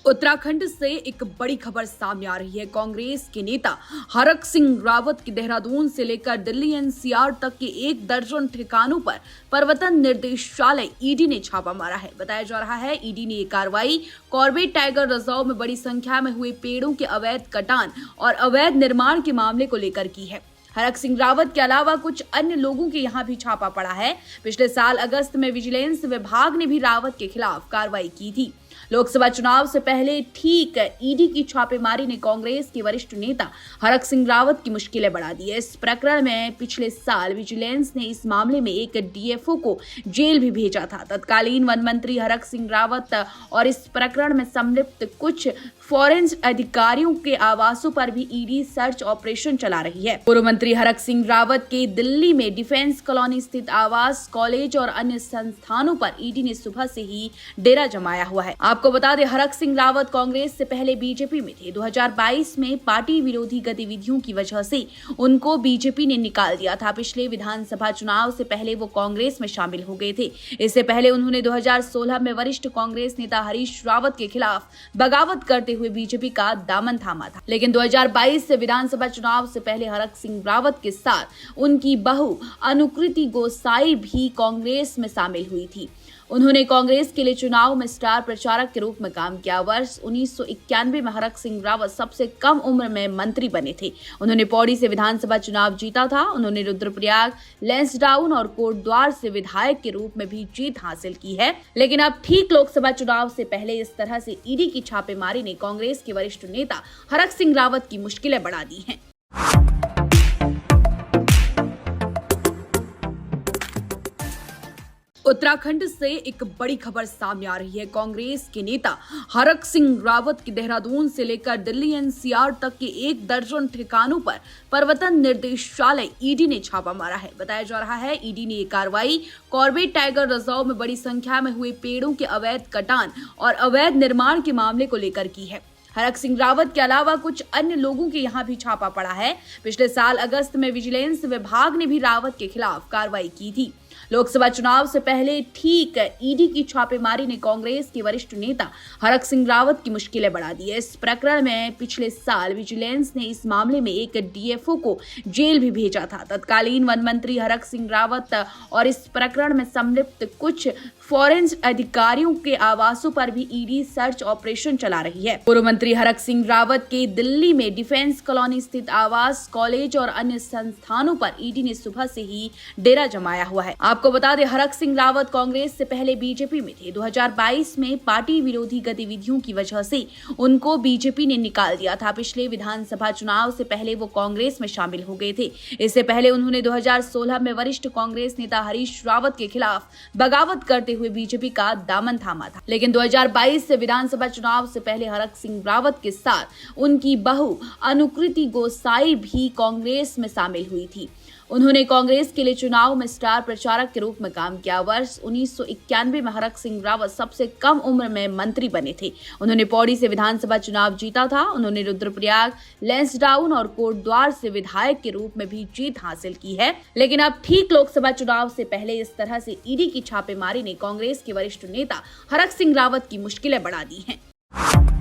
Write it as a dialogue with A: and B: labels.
A: उत्तराखंड से एक बड़ी खबर सामने आ रही है। कांग्रेस के नेता हरक सिंह रावत की देहरादून से लेकर दिल्ली एनसीआर तक के 1 दर्जन ठिकानों पर प्रवर्तन निर्देशालय ईडी ने छापा मारा है। बताया जा रहा है ईडी ने ये कार्रवाई कॉर्बेट टाइगर रिजर्व में बड़ी संख्या में हुए पेड़ों के अवैध कटान और अवैध निर्माण के मामले को लेकर की है। हरक सिंह रावत के अलावा कुछ अन्य लोगों के यहाँ भी छापा पड़ा है। पिछले साल अगस्त में विजिलेंस विभाग ने भी रावत के खिलाफ कार्रवाई की थी। लोकसभा चुनाव से पहले ठीक ईडी की छापेमारी ने कांग्रेस के वरिष्ठ नेता हरक सिंह रावत की मुश्किलें बढ़ा दी है। इस प्रकरण में पिछले साल विजिलेंस ने इस मामले में एक डीएफओ को जेल भी भेजा था। तत्कालीन वन मंत्री हरक सिंह रावत और इस प्रकरण में संलिप्त कुछ फॉरेंसिक अधिकारियों के आवासों पर भी ईडी सर्च ऑपरेशन चला रही है। पूर्व मंत्री हरक सिंह रावत के दिल्ली में डिफेंस कॉलोनी स्थित आवास, कॉलेज और अन्य संस्थानों पर ईडी ने सुबह से ही डेरा जमाया हुआ है। आपको बता दें, हरक सिंह रावत कांग्रेस से पहले बीजेपी में थे। 2022 में पार्टी विरोधी गतिविधियों की वजह से उनको बीजेपी ने निकाल दिया था। पिछले विधानसभा चुनाव से पहले वो कांग्रेस में शामिल हो गए थे। इससे पहले उन्होंने 2016 में वरिष्ठ कांग्रेस नेता हरीश रावत के खिलाफ बगावत करते हुए बीजेपी का दामन थामा था। लेकिन 2022 से विधानसभा चुनाव से पहले हरक सिंह रावत के साथ उनकी बहू अनुकृति गोसाई भी कांग्रेस में शामिल हुई थी। उन्होंने कांग्रेस के लिए चुनाव में स्टार प्रचारक के रूप में काम किया। वर्ष 1991 में हरक सिंह रावत सबसे कम उम्र में मंत्री बने थे। उन्होंने पौड़ी से विधानसभा चुनाव जीता था। उन्होंने रुद्रप्रयाग, लैंसडाउन और कोटद्वार से विधायक के रूप में भी जीत हासिल की है। लेकिन अब ठीक लोकसभा चुनाव से पहले इस तरह से ईडी की छापेमारी ने कांग्रेस के वरिष्ठ नेता हरक सिंह रावत की मुश्किलें बढ़ा दी हैं। उत्तराखंड से एक बड़ी खबर सामने आ रही है। कांग्रेस के नेता हरक सिंह रावत की देहरादून से लेकर दिल्ली एनसीआर तक के 1 दर्जन ठिकानों पर प्रवर्तन निर्देशालय ईडी ने छापा मारा है। बताया जा रहा है ईडी ने ये कार्रवाई कॉर्बेट टाइगर रिजर्व में बड़ी संख्या में हुए पेड़ों के अवैध कटान और अवैध निर्माण के मामले को लेकर की है। हरक सिंह रावत के अलावा कुछ अन्य लोगों के यहाँ भी छापा पड़ा है। पिछले साल अगस्त में विजिलेंस विभाग ने भी रावत के खिलाफ कार्रवाई की थी। लोकसभा चुनाव से पहले ठीक ईडी की छापेमारी ने कांग्रेस के वरिष्ठ नेता हरक सिंह रावत की मुश्किलें बढ़ा दी है। इस प्रकरण में पिछले साल विजिलेंस ने इस मामले में एक डीएफओ को जेल भी भेजा था। तत्कालीन वन मंत्री हरक सिंह रावत और इस प्रकरण में संलिप्त कुछ फॉरेंसिक अधिकारियों के आवासों पर भी ईडी सर्च ऑपरेशन चला रही है। पूर्व मंत्री हरक सिंह रावत के दिल्ली में डिफेंस कॉलोनी स्थित आवास, कॉलेज और अन्य संस्थानों पर ईडी ने सुबह से ही डेरा जमाया हुआ है। आपको बता दें, हरक सिंह रावत कांग्रेस से पहले बीजेपी में थे। 2022 में पार्टी विरोधी गतिविधियों की वजह से उनको बीजेपी ने निकाल दिया था। पिछले विधानसभा चुनाव से पहले वो कांग्रेस में शामिल हो गए थे। इससे पहले उन्होंने 2016 में वरिष्ठ कांग्रेस नेता हरीश रावत के खिलाफ बगावत करते हुए बीजेपी का दामन थामा था। लेकिन 2022 से विधानसभा चुनाव से पहले हरक सिंह रावत के साथ उनकी बहू अनुकृति गोसाई भी कांग्रेस में शामिल हुई थी। उन्होंने कांग्रेस के लिए चुनाव में स्टार प्रचारक के रूप में काम किया। वर्ष 1991 में हरक सिंह रावत सबसे कम उम्र में मंत्री बने थे। उन्होंने पौड़ी से विधानसभा चुनाव जीता था। उन्होंने रुद्रप्रयाग, लैंसडाउन और कोटद्वार से विधायक के रूप में भी जीत हासिल की है। लेकिन अब ठीक लोकसभा चुनाव से पहले इस तरह से ईडी की छापेमारी ने कांग्रेस के वरिष्ठ नेता हरक सिंह रावत की मुश्किलें बढ़ा दी हैं।